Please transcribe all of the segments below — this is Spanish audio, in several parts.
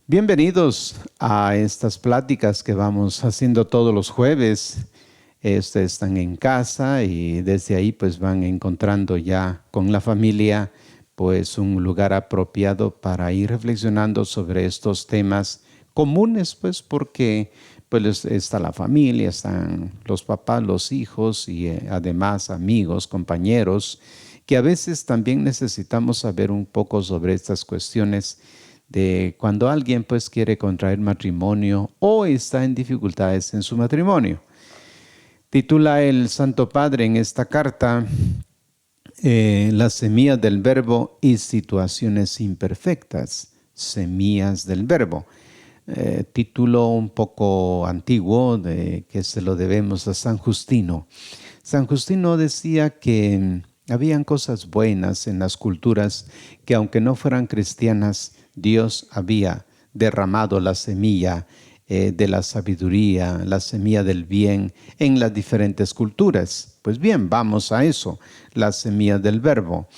Bienvenidos a estas pláticas que vamos haciendo todos los jueves. Ustedes están en casa y desde ahí pues van encontrando ya con la familia pues un lugar apropiado para ir reflexionando sobre estos temas comunes, pues porque pues está la familia, están los papás, los hijos y además amigos, compañeros, que a veces también necesitamos saber un poco sobre estas cuestiones de cuando alguien pues quiere contraer matrimonio o está en dificultades en su matrimonio. Titula el Santo Padre en esta carta las semillas del verbo y situaciones imperfectas, semillas del verbo. Título un poco antiguo de que se lo debemos a San Justino. San Justino decía que habían cosas buenas en las culturas que aunque no fueran cristianas, Dios había derramado la semilla de la sabiduría, la semilla del bien en las diferentes culturas. Pues bien, vamos a eso, la semilla del verbo.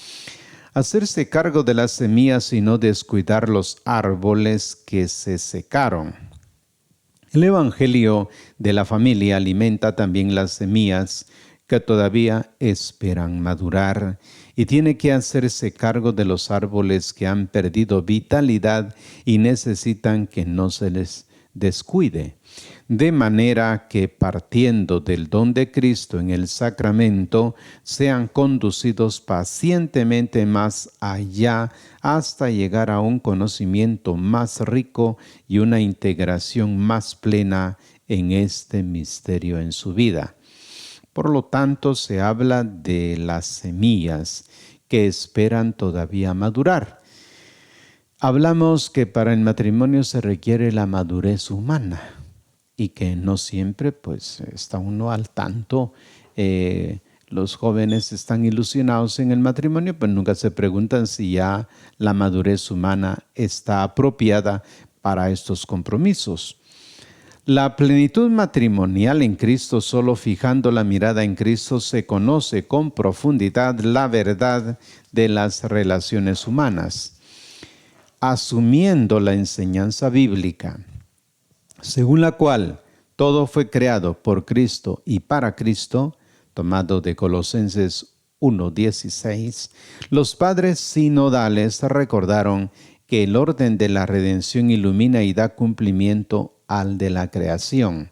Hacerse cargo de las semillas y no descuidar los árboles que se secaron. El Evangelio de la familia alimenta también las semillas que todavía esperan madurar y tiene que hacerse cargo de los árboles que han perdido vitalidad y necesitan que no se les descuide, de manera que partiendo del don de Cristo en el sacramento, sean conducidos pacientemente más allá hasta llegar a un conocimiento más rico y una integración más plena en este misterio en su vida. Por lo tanto, se habla de las semillas que esperan todavía madurar. Hablamos que para el matrimonio se requiere la madurez humana y que no siempre pues está uno al tanto. Los jóvenes están ilusionados en el matrimonio, pero nunca se preguntan si ya la madurez humana está apropiada para estos compromisos. La plenitud matrimonial en Cristo, solo fijando la mirada en Cristo, se conoce con profundidad la verdad de las relaciones humanas. Asumiendo la enseñanza bíblica, según la cual todo fue creado por Cristo y para Cristo, tomado de Colosenses 1:16, los padres sinodales recordaron que el orden de la redención ilumina y da cumplimiento al de la creación.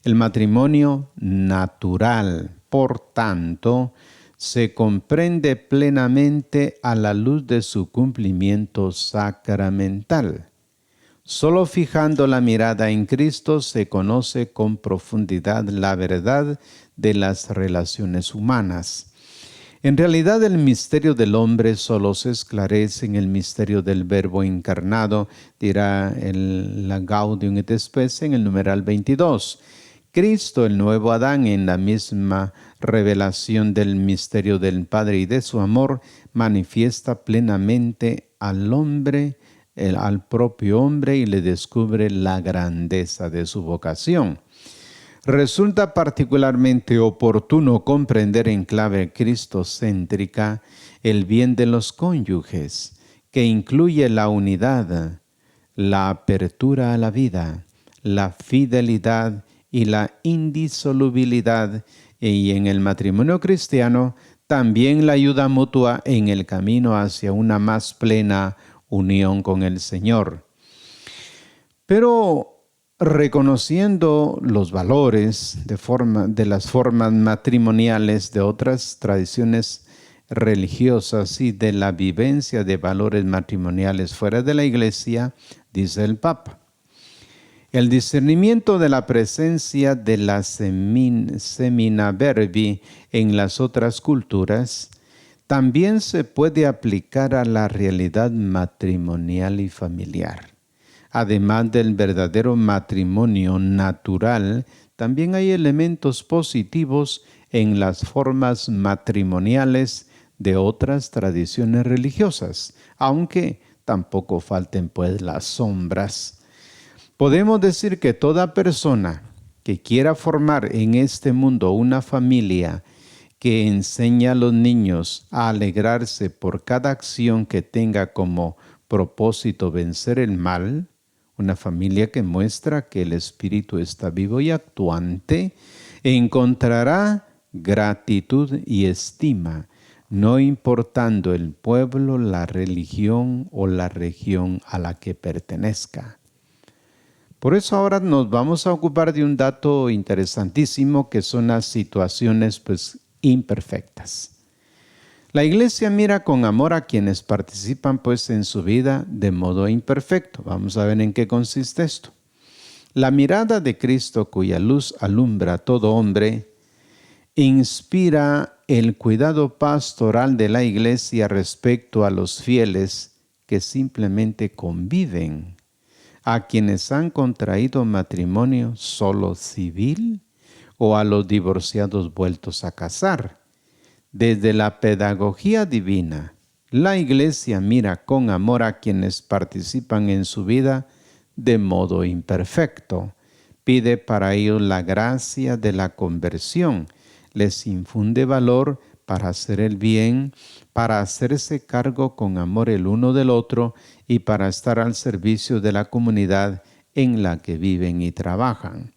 El matrimonio natural, por tanto, se comprende plenamente a la luz de su cumplimiento sacramental. Solo fijando la mirada en Cristo se conoce con profundidad la verdad de las relaciones humanas. En realidad, el misterio del hombre solo se esclarece en el misterio del Verbo encarnado, dirá la Gaudium et Spes en el numeral 22. Cristo, el nuevo Adán, en la misma revelación del misterio del Padre y de su amor, manifiesta plenamente al hombre, al propio hombre, y le descubre la grandeza de su vocación. Resulta particularmente oportuno comprender en clave cristocéntrica el bien de los cónyuges, que incluye la unidad, la apertura a la vida, la fidelidad y la indisolubilidad, y en el matrimonio cristiano también la ayuda mutua en el camino hacia una más plena unión con el Señor. Pero reconociendo los valores de las formas matrimoniales de otras tradiciones religiosas y de la vivencia de valores matrimoniales fuera de la Iglesia, dice el Papa, el discernimiento de la presencia de la semina verbi en las otras culturas también se puede aplicar a la realidad matrimonial y familiar. Además del verdadero matrimonio natural, también hay elementos positivos en las formas matrimoniales de otras tradiciones religiosas, aunque tampoco falten pues las sombras. Podemos decir que toda persona que quiera formar en este mundo una familia que enseña a los niños a alegrarse por cada acción que tenga como propósito vencer el mal, Una familia que muestra que el Espíritu está vivo y actuante encontrará gratitud y estima, no importando el pueblo, la religión o la región a la que pertenezca. Por eso ahora nos vamos a ocupar de un dato interesantísimo que son las situaciones imperfectas. La iglesia mira con amor a quienes participan en su vida de modo imperfecto. Vamos a ver en qué consiste esto. La mirada de Cristo, cuya luz alumbra a todo hombre, inspira el cuidado pastoral de la iglesia respecto a los fieles que simplemente conviven, a quienes han contraído matrimonio solo civil o a los divorciados vueltos a casar. Desde la pedagogía divina, la iglesia mira con amor a quienes participan en su vida de modo imperfecto. Pide para ellos la gracia de la conversión. Les infunde valor para hacer el bien, para hacerse cargo con amor el uno del otro y para estar al servicio de la comunidad en la que viven y trabajan.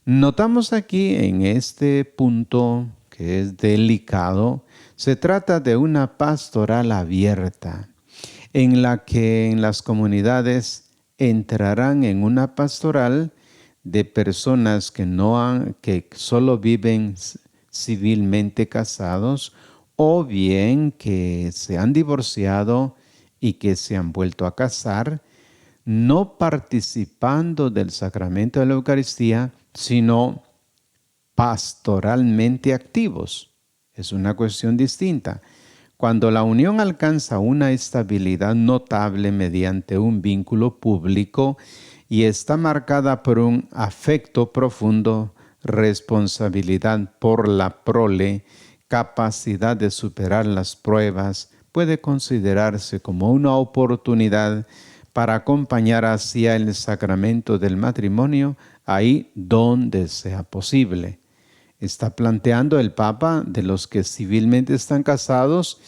Notamos aquí en este punto que es delicado, se trata de una pastoral abierta, en la que en las comunidades entrarán en una pastoral de personas que solo viven civilmente casados o bien que se han divorciado y que se han vuelto a casar, no participando del sacramento de la Eucaristía, sino pastoralmente activos. Es una cuestión distinta. Cuando la unión alcanza una estabilidad notable mediante un vínculo público y está marcada por un afecto profundo, responsabilidad por la prole, capacidad de superar las pruebas, puede considerarse como una oportunidad para acompañar hacia el sacramento del matrimonio ahí donde sea posible. Está planteando el Papa de los que civilmente están casados,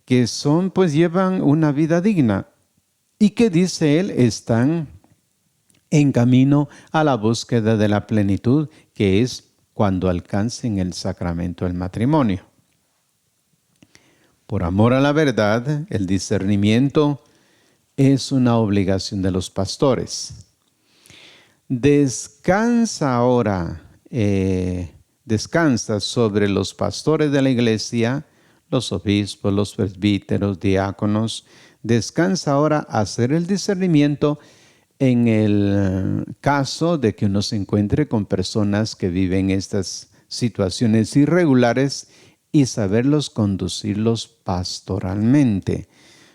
que llevan una vida digna y que, dice él, están en camino a la búsqueda de la plenitud, que es cuando alcancen el sacramento del matrimonio. Por amor a la verdad, el discernimiento es una obligación de los pastores. Descansa sobre los pastores de la iglesia, los obispos, los presbíteros, diáconos. Descansa ahora hacer el discernimiento en el caso de que uno se encuentre con personas que viven estas situaciones irregulares y saberlos conducirlos pastoralmente.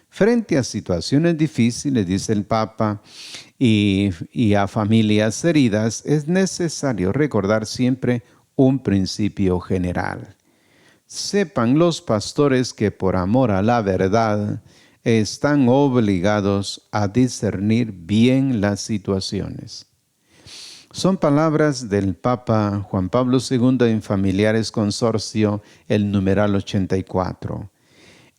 Frente a situaciones difíciles, dice el Papa, y a familias heridas, es necesario recordar siempre un principio general. Sepan los pastores que por amor a la verdad están obligados a discernir bien las situaciones. Son palabras del Papa Juan Pablo II en Familiares Consorcio, el numeral 84.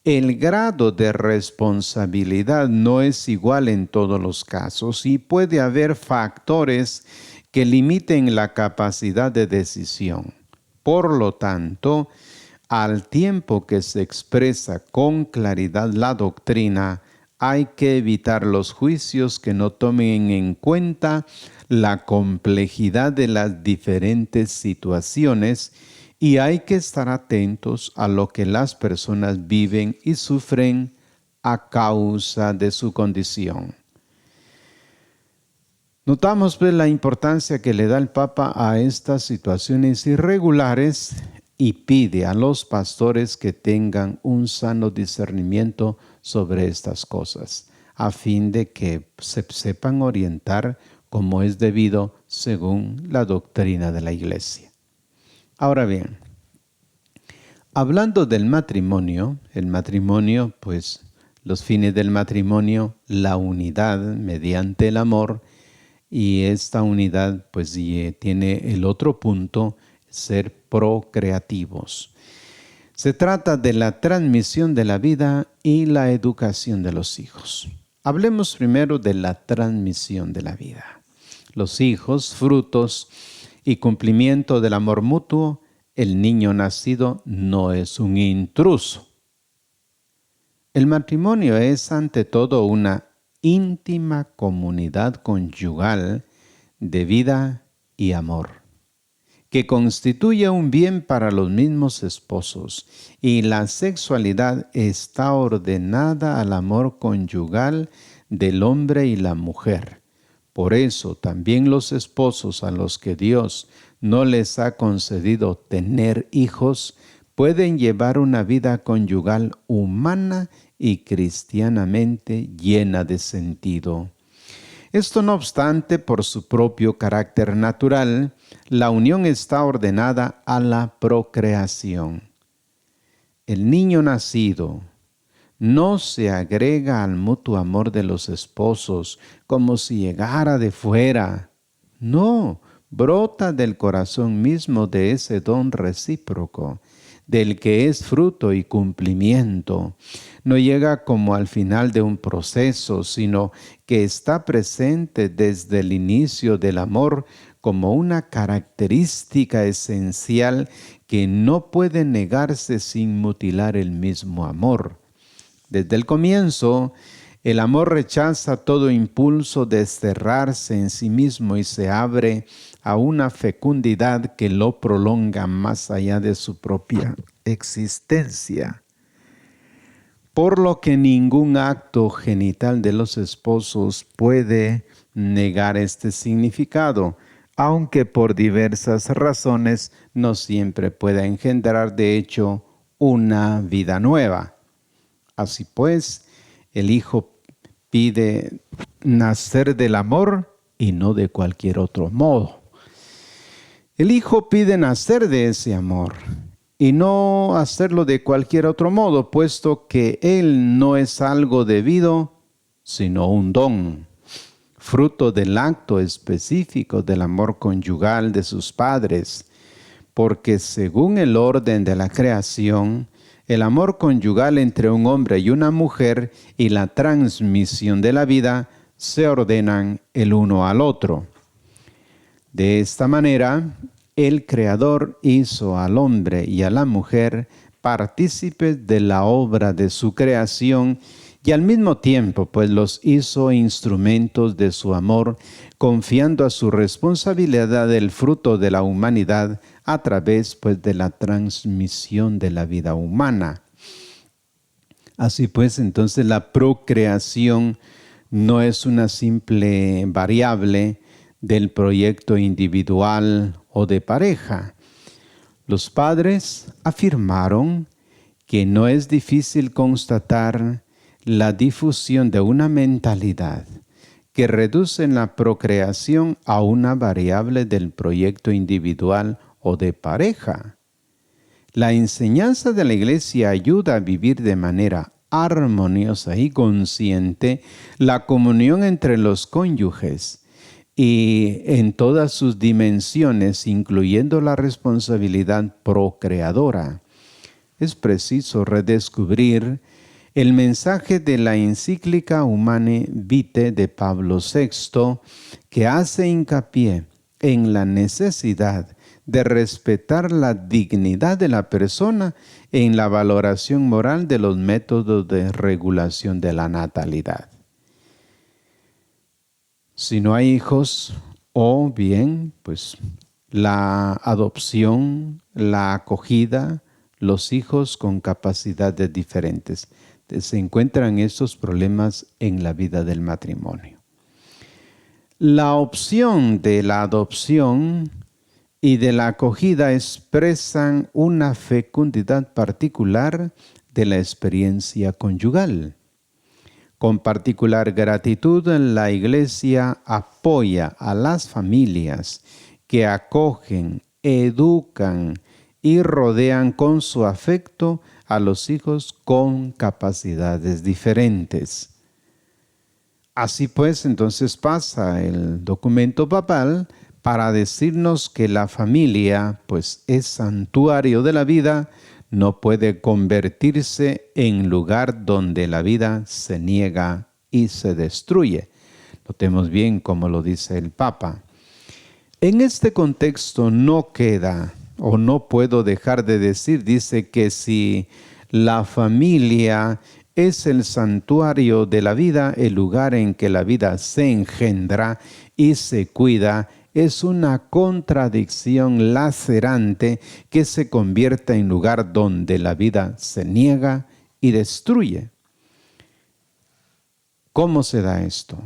El grado de responsabilidad no es igual en todos los casos y puede haber factores que limiten la capacidad de decisión. Por lo tanto, al tiempo que se expresa con claridad la doctrina, hay que evitar los juicios que no tomen en cuenta la complejidad de las diferentes situaciones y hay que estar atentos a lo que las personas viven y sufren a causa de su condición. Notamos la importancia que le da el Papa a estas situaciones irregulares y pide a los pastores que tengan un sano discernimiento sobre estas cosas, a fin de que se sepan orientar como es debido según la doctrina de la Iglesia. Ahora bien, hablando del matrimonio, los fines del matrimonio, la unidad mediante el amor, y esta unidad tiene el otro punto, ser procreativos. Se trata de la transmisión de la vida y la educación de los hijos. Hablemos primero de la transmisión de la vida. Los hijos, frutos y cumplimiento del amor mutuo. El niño nacido no es un intruso. El matrimonio es ante todo una íntima comunidad conyugal de vida y amor, que constituye un bien para los mismos esposos, y la sexualidad está ordenada al amor conyugal del hombre y la mujer. Por eso también los esposos a los que Dios no les ha concedido tener hijos pueden llevar una vida conyugal humana y cristianamente llena de sentido. Esto no obstante, por su propio carácter natural, la unión está ordenada a la procreación. El niño nacido no se agrega al mutuo amor de los esposos como si llegara de fuera. No, brota del corazón mismo de ese don recíproco, del que es fruto y cumplimiento. No llega como al final de un proceso, sino que está presente desde el inicio del amor como una característica esencial que no puede negarse sin mutilar el mismo amor. Desde el comienzo, el amor rechaza todo impulso de cerrarse en sí mismo y se abre a una fecundidad que lo prolonga más allá de su propia existencia. Por lo que ningún acto genital de los esposos puede negar este significado, aunque por diversas razones no siempre pueda engendrar de hecho una vida nueva. Así pues, el Hijo pide nacer del amor y no de cualquier otro modo. El Hijo pide nacer de ese amor y no hacerlo de cualquier otro modo, puesto que Él no es algo debido, sino un don, fruto del acto específico del amor conyugal de sus padres, porque según el orden de la creación, el amor conyugal entre un hombre y una mujer y la transmisión de la vida se ordenan el uno al otro. De esta manera, el Creador hizo al hombre y a la mujer partícipes de la obra de su creación y al mismo tiempo, pues los hizo instrumentos de su amor, confiando a su responsabilidad el fruto de la humanidad a través, pues, de la transmisión de la vida humana. Así pues, entonces la procreación no es una simple variable del proyecto individual o de pareja. Los padres afirmaron que no es difícil constatar la difusión de una mentalidad que reduce la procreación a una variable del proyecto individual o de pareja. La enseñanza de la Iglesia ayuda a vivir de manera armoniosa y consciente la comunión entre los cónyuges y en todas sus dimensiones, incluyendo la responsabilidad procreadora. Es preciso redescubrir el mensaje de la encíclica Humanae Vitae de Pablo VI, que hace hincapié en la necesidad de respetar la dignidad de la persona en la valoración moral de los métodos de regulación de la natalidad. Si no hay hijos, o bien, pues la adopción, la acogida, los hijos con capacidades diferentes. Se encuentran estos problemas en la vida del matrimonio. La opción de la adopción y de la acogida expresan una fecundidad particular de la experiencia conyugal. Con particular gratitud, la Iglesia apoya a las familias que acogen, educan y rodean con su afecto a los hijos con capacidades diferentes. Así pues, entonces pasa el documento papal para decirnos que la familia, pues, es santuario de la vida, no puede convertirse en lugar donde la vida se niega y se destruye. Notemos bien cómo lo dice el Papa. En este contexto no queda, o no puedo dejar de decir, dice que si la familia es el santuario de la vida, el lugar en que la vida se engendra y se cuida, es una contradicción lacerante que se convierte en lugar donde la vida se niega y destruye. ¿Cómo se da esto?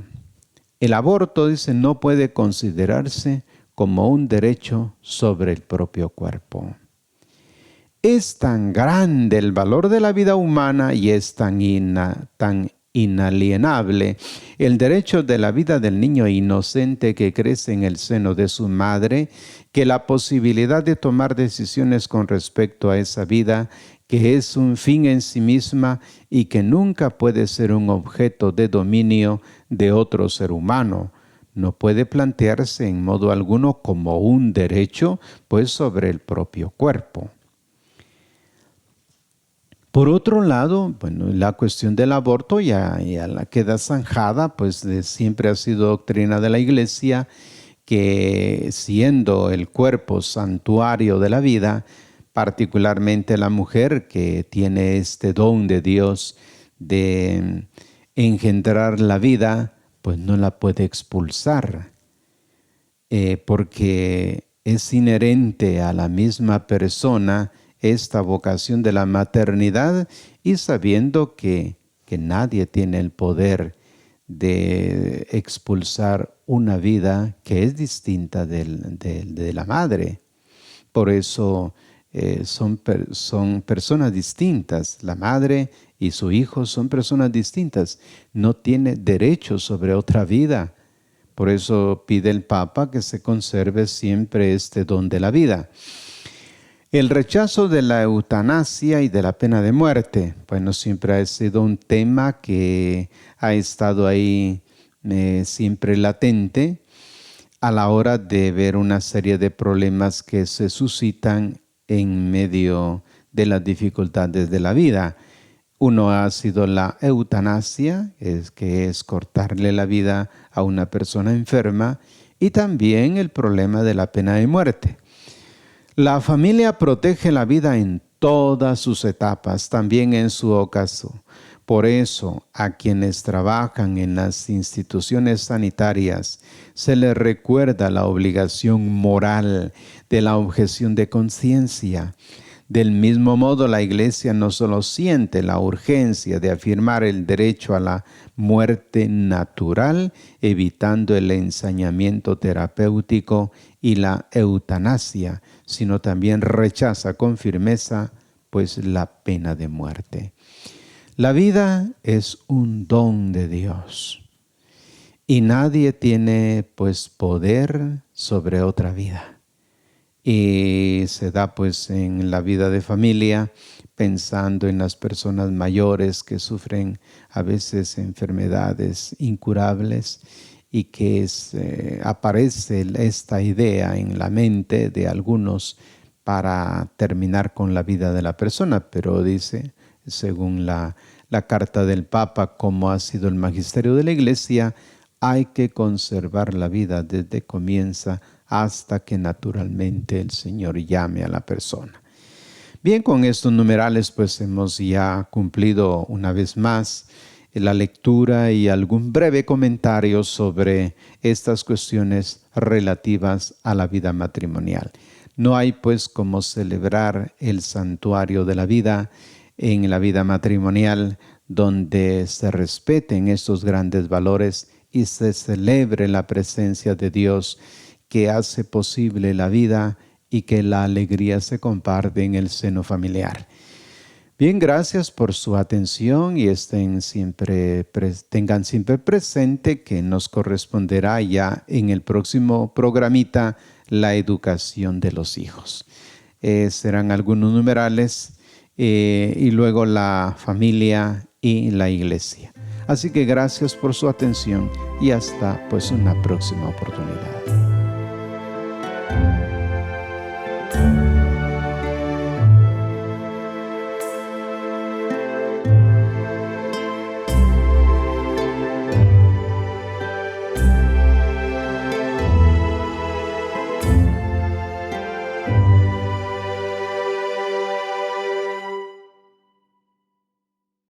El aborto, dice, no puede considerarse como un derecho sobre el propio cuerpo. Es tan grande el valor de la vida humana y es tan inalienable el derecho de la vida del niño inocente que crece en el seno de su madre, que la posibilidad de tomar decisiones con respecto a esa vida, que es un fin en sí misma y que nunca puede ser un objeto de dominio de otro ser humano, no puede plantearse en modo alguno como un derecho, pues sobre el propio cuerpo. Por otro lado, la cuestión del aborto ya la queda zanjada, pues siempre ha sido doctrina de la Iglesia que siendo el cuerpo santuario de la vida, particularmente la mujer que tiene este don de Dios de engendrar la vida, pues no la puede expulsar, porque es inherente a la misma persona esta vocación de la maternidad y sabiendo que nadie tiene el poder de expulsar una vida que es distinta de la madre. Por eso son personas distintas. La madre y su hijo son personas distintas. No tiene derecho sobre otra vida. Por eso pide el Papa que se conserve siempre este don de la vida. El rechazo de la eutanasia y de la pena de muerte, bueno, siempre ha sido un tema que ha estado ahí siempre latente a la hora de ver una serie de problemas que se suscitan en medio de las dificultades de la vida. Uno ha sido la eutanasia, que es cortarle la vida a una persona enferma, y también el problema de la pena de muerte. La familia protege la vida en todas sus etapas, también en su ocaso. Por eso, a quienes trabajan en las instituciones sanitarias se les recuerda la obligación moral de la objeción de conciencia. Del mismo modo, la Iglesia no solo siente la urgencia de afirmar el derecho a la muerte natural, evitando el ensañamiento terapéutico y la eutanasia, sino también rechaza con firmeza, pues, la pena de muerte. La vida es un don de Dios y nadie tiene, pues, poder sobre otra vida. Y se da pues en la vida de familia, pensando en las personas mayores que sufren a veces enfermedades incurables y que aparece esta idea en la mente de algunos para terminar con la vida de la persona, pero dice, según la carta del Papa, como ha sido el magisterio de la Iglesia, hay que conservar la vida desde comienza hasta que naturalmente el Señor llame a la persona. Bien, con estos numerales pues hemos ya cumplido una vez más la lectura y algún breve comentario sobre estas cuestiones relativas a la vida matrimonial. No hay pues como celebrar el santuario de la vida en la vida matrimonial donde se respeten estos grandes valores y se celebre la presencia de Dios que hace posible la vida y que la alegría se comparte en el seno familiar. Bien, gracias por su atención y tengan siempre presente que nos corresponderá ya en el próximo programita la educación de los hijos. Serán algunos numerales y luego la familia y la iglesia. Así que gracias por su atención y hasta pues una próxima oportunidad.